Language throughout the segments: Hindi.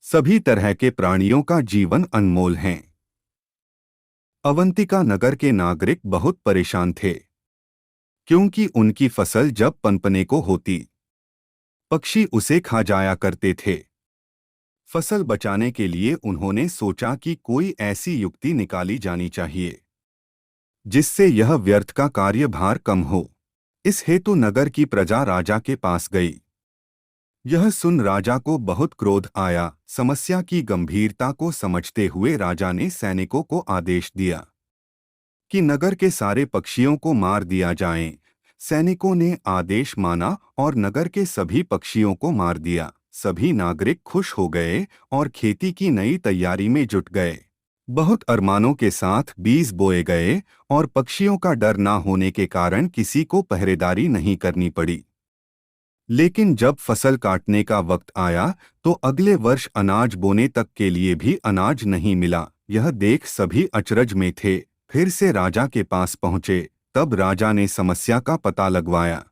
सभी तरह के प्राणियों का जीवन अनमोल है। अवंतिका नगर के नागरिक बहुत परेशान थे, क्योंकि उनकी फसल जब पनपने को होती, पक्षी उसे खा जाया करते थे। फसल बचाने के लिए उन्होंने सोचा कि कोई ऐसी युक्ति निकाली जानी चाहिए जिससे यह व्यर्थ का कार्यभार कम हो। इस हेतु नगर की प्रजा राजा के पास गई। यह सुन राजा को बहुत क्रोध आया। समस्या की गंभीरता को समझते हुए राजा ने सैनिकों को आदेश दिया कि नगर के सारे पक्षियों को मार दिया जाए। सैनिकों ने आदेश माना और नगर के सभी पक्षियों को मार दिया। सभी नागरिक खुश हो गए और खेती की नई तैयारी में जुट गए। बहुत अरमानों के साथ बीज बोए गए और पक्षियों का डर न होने के कारण किसी को पहरेदारी नहीं करनी पड़ी। लेकिन जब फसल काटने का वक्त आया तो अगले वर्ष अनाज बोने तक के लिए भी अनाज नहीं मिला। यह देख सभी अचरज में थे। फिर से राजा के पास पहुंचे। तब राजा ने समस्या का पता लगवाया,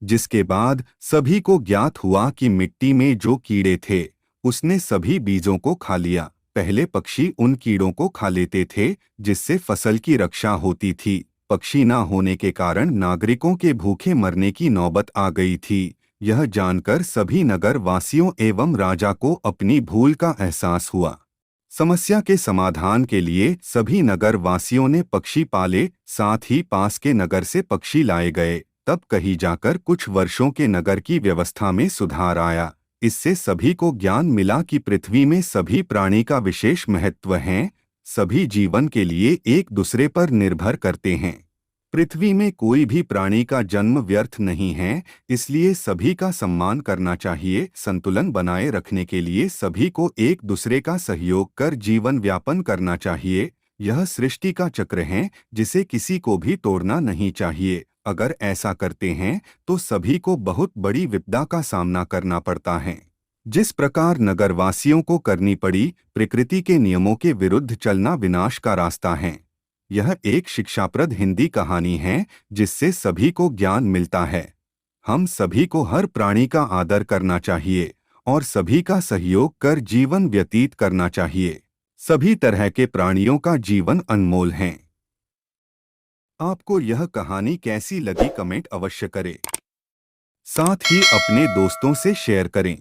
जिसके बाद सभी को ज्ञात हुआ कि मिट्टी में जो कीड़े थे उसने सभी बीजों को खा लिया। पहले पक्षी उन कीड़ों को खा लेते थे जिससे फसल की रक्षा होती थी। पक्षी न होने के कारण नागरिकों के भूखे मरने की नौबत आ गई थी। यह जानकर सभी नगर वासियों एवं राजा को अपनी भूल का एहसास हुआ। समस्या के समाधान के लिए सभी नगर वासियों ने पक्षी पाले, साथ ही पास के नगर से पक्षी लाए गए। तब कहीं जाकर कुछ वर्षों के नगर की व्यवस्था में सुधार आया। इससे सभी को ज्ञान मिला कि पृथ्वी में सभी प्राणी का विशेष महत्व है। सभी जीवन के लिए एक दूसरे पर निर्भर करते हैं। पृथ्वी में कोई भी प्राणी का जन्म व्यर्थ नहीं है, इसलिए सभी का सम्मान करना चाहिए। संतुलन बनाए रखने के लिए सभी को एक दूसरे का सहयोग कर जीवन व्यापन करना चाहिए। यह सृष्टि का चक्र है जिसे किसी को भी तोड़ना नहीं चाहिए। अगर ऐसा करते हैं तो सभी को बहुत बड़ी विपदा का सामना करना पड़ता है। जिस प्रकार नगरवासियों को करनी पड़ी, प्रकृति के नियमों के विरुद्ध चलना विनाश का रास्ता है। यह एक शिक्षाप्रद हिंदी कहानी है जिससे सभी को ज्ञान मिलता है। हम सभी को हर प्राणी का आदर करना चाहिए और सभी का सहयोग कर जीवन व्यतीत करना चाहिए। सभी तरह के प्राणियों का जीवन अनमोल है। आपको यह कहानी कैसी लगी कमेंट अवश्य करें। साथ ही अपने दोस्तों से शेयर करें।